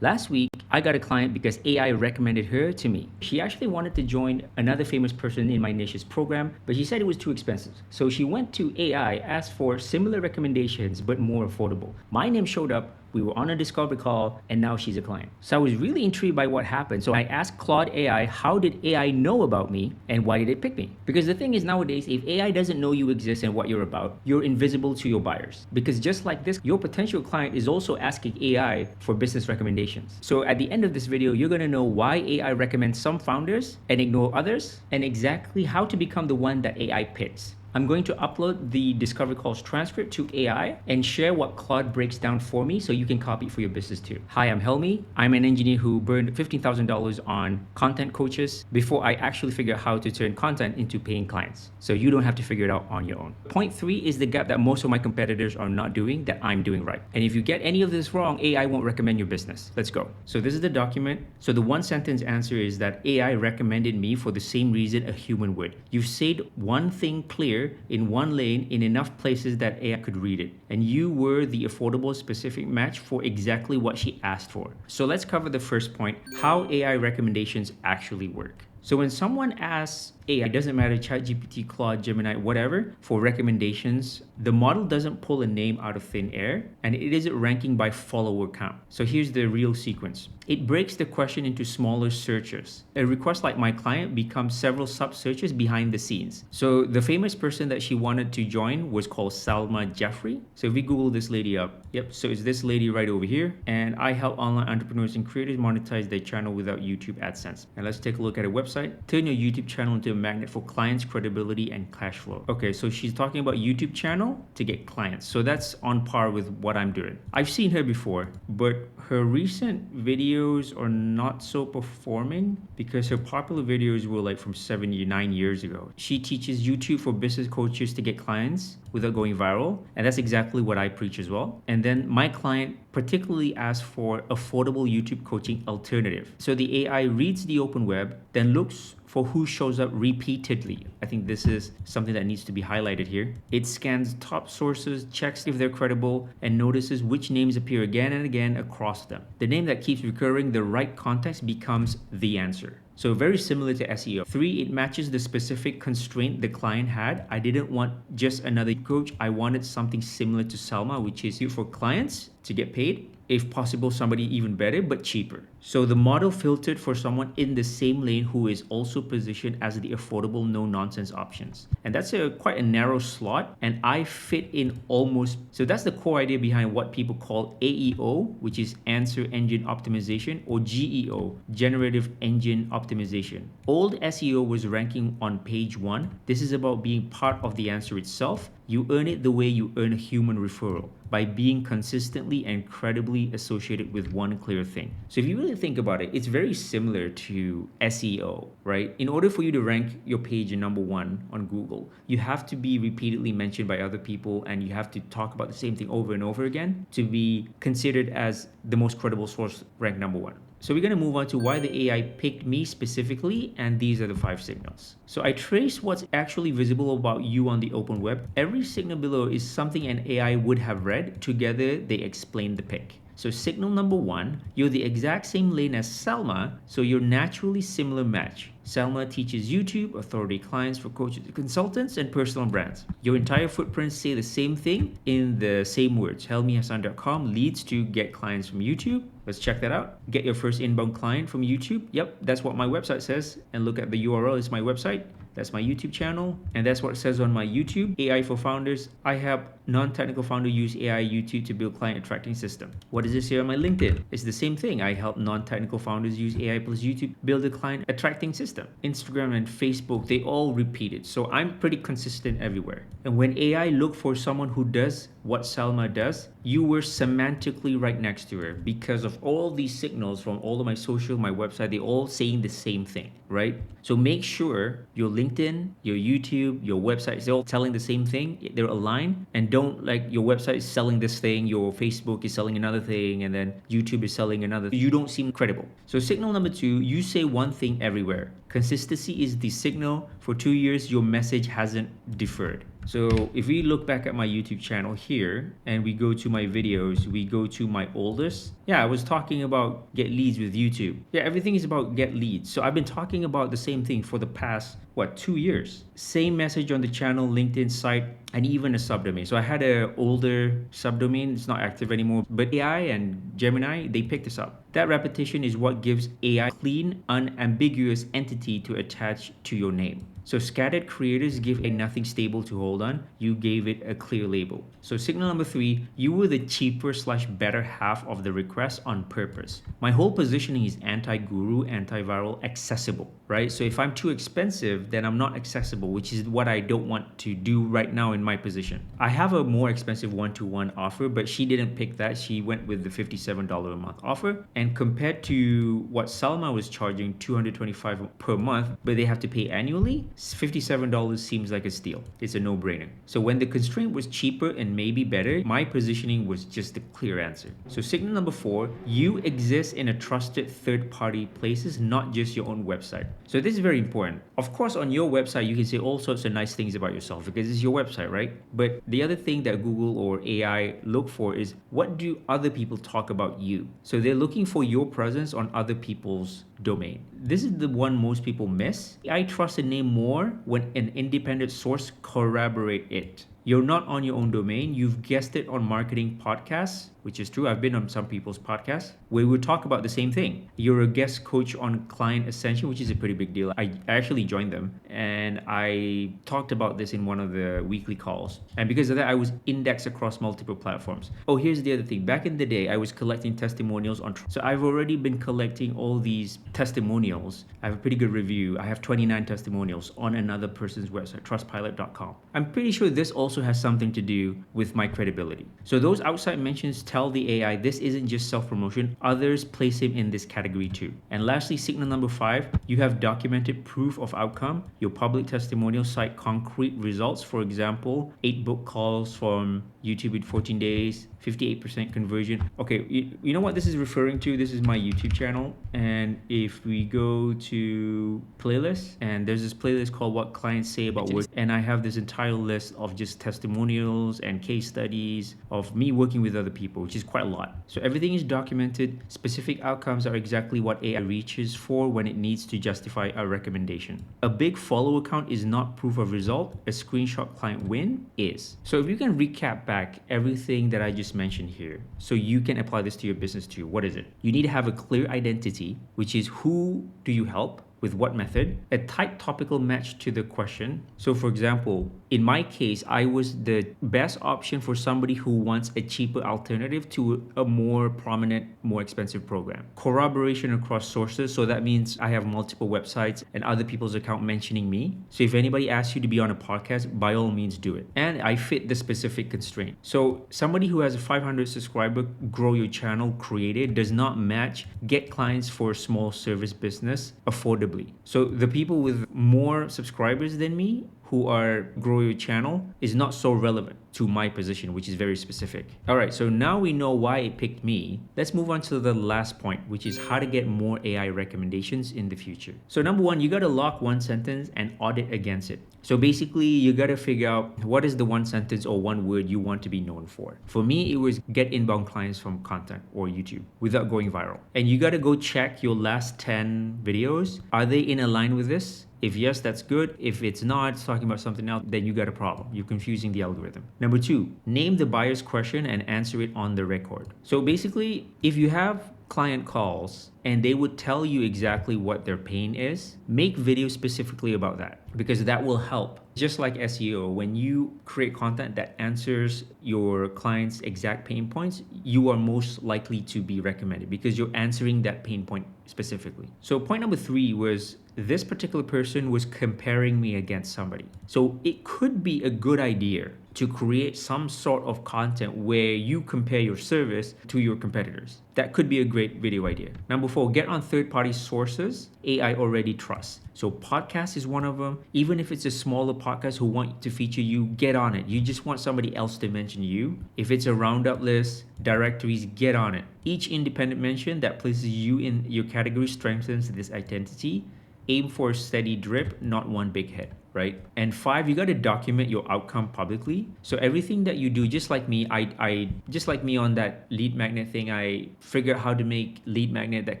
Last week, I got a client because AI recommended her to me. She actually wanted to join another famous person in my niche's program, but she said it was too expensive. So she went to AI, asked for similar recommendations, but more affordable. My name showed up, we were on a discovery call, and now she's a client. So I was really intrigued by what happened. So I asked Claude AI, how did AI know about me and why did it pick me? Because the thing is nowadays, if AI doesn't know you exist and what you're about, you're invisible to your buyers. Because just like this, your potential client is also asking AI for business recommendations. So at the end of this video, you're gonna know why AI recommends some founders and ignore others, and exactly how to become the one that AI picks. I'm going to upload the Discovery Calls transcript to AI and share what Claude breaks down for me so you can copy it for your business too. Hi, I'm Helmi. I'm an engineer who burned $15,000 on content coaches before I actually figured out how to turn content into paying clients. So you don't have to figure it out on your own. Point 3 is the gap that most of my competitors are not doing that I'm doing right. And if you get any of this wrong, AI won't recommend your business. Let's go. So this is the document. So the one sentence answer is that AI recommended me for the same reason a human would. You've said one thing clear in one lane in enough places that AI could read it. And you were the affordable specific match for exactly what she asked for. So let's cover the first point, how AI recommendations actually work. So when someone asks AI, it doesn't matter, ChatGPT, Claude, Gemini, whatever, for recommendations, the model doesn't pull a name out of thin air and it isn't ranking by follower count. So here's the real sequence. It breaks the question into smaller searches. A request like my client becomes several sub-searches behind the scenes. So the famous person that she wanted to join was called Salma Jeffrey. So if we Google this lady up, yep, so it's this lady right over here. And I help online entrepreneurs and creators monetize their channel without YouTube AdSense. And let's take a look at her website. Turn your YouTube channel into a magnet for clients, credibility, and cash flow. Okay, so she's talking about YouTube channel to get clients. So that's on par with what I'm doing. I've seen her before, but her recent videos are not so performing because her popular videos were like from 9 years ago. She teaches YouTube for business coaches to get clients without going viral. And that's exactly what I preach as well. And then my client particularly asked for affordable YouTube coaching alternative. So the AI reads the open web, then looks for who shows up repeatedly. I think this is something that needs to be highlighted here. It scans top sources, checks if they're credible, and notices which names appear again and again across them. The name that keeps recurring, the right context becomes the answer. So very similar to SEO. 3, it matches the specific constraint the client had. I didn't want just another coach. I wanted something similar to Salma, which is for clients to get paid. If possible, somebody even better, but cheaper. So the model filtered for someone in the same lane who is also positioned as the affordable, no-nonsense options. And that's quite a narrow slot, and I fit in almost. So that's the core idea behind what people call AEO, which is Answer Engine Optimization, or GEO, Generative Engine Optimization. Old SEO was ranking on page 1. This is about being part of the answer itself. You earn it the way you earn a human referral, by being consistently and credibly associated with one clear thing. So if you really think about it, it's very similar to SEO, right? In order for you to rank your page in number 1 on Google, you have to be repeatedly mentioned by other people and you have to talk about the same thing over and over again to be considered as the most credible source ranked number 1. So we're going to move on to why the AI picked me specifically, and these are the 5 signals. So I traced what's actually visible about you on the open web. Every signal below is something an AI would have read. Together, they explain the pick. So signal number 1, you're the exact same lane as Salma, so you're naturally similar match. Salma teaches YouTube, authority clients for coaches, consultants, and personal brands. Your entire footprints say the same thing in the same words. helmihassan.com leads to get clients from YouTube. Let's check that out. Get your first inbound client from YouTube. Yep, that's what my website says. And look at the URL, it's my website. That's my YouTube channel, and that's what it says on my YouTube. AI for founders. I help non-technical founder use AI YouTube to build client attracting system. What does this say on my LinkedIn? It's the same thing. I help non-technical founders use AI plus YouTube build a client attracting system. Instagram and Facebook, they all repeat it. So I'm pretty consistent everywhere. And when AI looked for someone who does what Salma does, you were semantically right next to her because of all these signals from all of my social, my website, they all saying the same thing, right? So make sure your LinkedIn, your YouTube, your website is all telling the same thing. They're aligned, and don't like your website is selling this thing, your Facebook is selling another thing, and then YouTube is selling another. You don't seem credible. So signal number 2, you say one thing everywhere. Consistency is the signal. For 2 years, your message hasn't differed. So if we look back at my YouTube channel here and we go to my videos, we go to my oldest. Yeah, I was talking about get leads with YouTube. Yeah, everything is about get leads. So I've been talking about the same thing for the past, 2 years. Same message on the channel, LinkedIn site, and even a subdomain. So I had an older subdomain, it's not active anymore, but AI and Gemini, they picked this up. That repetition is what gives AI clean, unambiguous entity to attach to your name. So scattered creators give a nothing stable to hold on. You gave it a clear label. So signal number 3, you were the cheaper / better half of the request on purpose. My whole positioning is anti-guru, anti-viral, accessible, right? So if I'm too expensive, then I'm not accessible, which is what I don't want to do right now in my position. I have a more expensive 1-to-1 offer, but she didn't pick that. She went with the $57 a month offer. And compared to what Salma was charging, $225 per month, but they have to pay annually, $57 seems like a steal. It's a no-brainer. So when the constraint was cheaper and maybe better, my positioning was just the clear answer. So signal number 4, you exist in a trusted third-party places, not just your own website. So this is very important. Of course, on your website, you can say all sorts of nice things about yourself because it's your website, right? But the other thing that Google or AI look for is what do other people talk about you? So they're looking for your presence on other people's domain. This is the one most people miss. I trust a name more when an independent source corroborate it. You're not on your own domain. You've guessed it on marketing podcasts, which is true. I've been on some people's podcasts where we talk about the same thing. You're a guest coach on Client Ascension, which is a pretty big deal. I actually joined them and I talked about this in one of the weekly calls. And because of that, I was indexed across multiple platforms. Oh, here's the other thing. Back in the day, I was collecting testimonials on. So I've already been collecting all these testimonials. I have a pretty good review. I have 29 testimonials on another person's website, trustpilot.com. I'm pretty sure this also has something to do with my credibility. So those outside mentions tell the AI this isn't just self-promotion, others place him in this category too. And lastly, signal number 5, you have documented proof of outcome. Your public testimonial cite concrete results. For example, 8 book calls from YouTube in 14 days, 58% conversion. Okay, you know what this is referring to? This is my YouTube channel. And if we go to playlists, and there's this playlist called What Clients Say About Work. And I have this entire list of just testimonials and case studies of me working with other people, which is quite a lot. So everything is documented. Specific outcomes are exactly what AI reaches for when it needs to justify a recommendation. A big follow account is not proof of result. A screenshot client win is. So if you can recap back everything that I just mentioned here, so you can apply this to your business too. What is it? You need to have a clear identity, which is who do you help? With what method? A tight topical match to the question. So for example, in my case, I was the best option for somebody who wants a cheaper alternative to a more prominent, more expensive program. Corroboration across sources. So that means I have multiple websites and other people's account mentioning me. So if anybody asks you to be on a podcast, by all means do it. And I fit the specific constraint. So somebody who has a 500 subscriber, grow your channel created does not match get clients for a small service business affordably. So the people with more subscribers than me who are grow your channel is not so relevant to my position, which is very specific. All right, so now we know why it picked me. Let's move on to the last point, which is how to get more AI recommendations in the future. So number 1, you got to lock one sentence and audit against it. So basically, you got to figure out what is the one sentence or one word you want to be known for. For me, it was get inbound clients from content or YouTube without going viral. And you got to go check your last 10 videos. Are they in line with this? If yes, that's good. If it's not, it's talking about something else, then you got a problem. You're confusing the algorithm. Number 2, name the buyer's question and answer it on the record. So basically, if you have client calls and they would tell you exactly what their pain is, make videos specifically about that because that will help. Just like SEO, when you create content that answers your client's exact pain points, you are most likely to be recommended because you're answering that pain point specifically. So point number 3 was this particular person was comparing me against somebody. So it could be a good idea to create some sort of content where you compare your service to your competitors. That could be a great video idea. Number 4, get on third-party sources AI already trusts. So podcast is one of them. Even if it's a smaller podcast who want to feature you, get on it. You just want somebody else to mention you. If it's a roundup list, directories, get on it. Each independent mention that places you in your category strengthens this identity. Aim for a steady drip, not one big hit. right? And 5, you got to document your outcome publicly. So everything that you do, just like me, I just like me on that lead magnet thing, I figured out how to make lead magnet that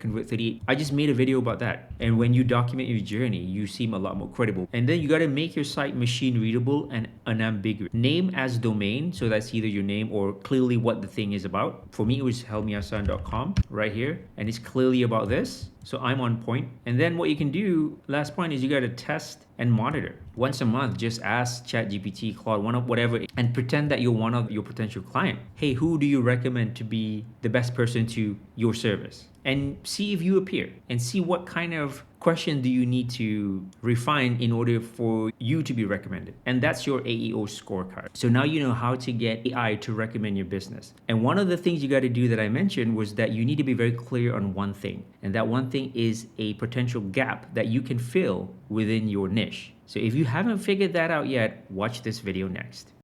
convert 38. I just made a video about that. And when you document your journey, you seem a lot more credible. And then you got to make your site machine readable and unambiguous. Name as domain, so that's either your name or clearly what the thing is about. For me, it was helmiasan.com right here, and it's clearly about this. So I'm on point. And then what you can do, last point, is you got to test and monitor. Once a month, just ask ChatGPT, Claude, whatever, and pretend that you're one of your potential client. Hey, who do you recommend to be the best person to your service? And see if you appear, and see what kind of question do you need to refine in order for you to be recommended. And that's your AEO scorecard. So now you know how to get AI to recommend your business. And one of the things you got to do that I mentioned was that you need to be very clear on one thing. And that one thing is a potential gap that you can fill within your niche. So if you haven't figured that out yet, watch this video next.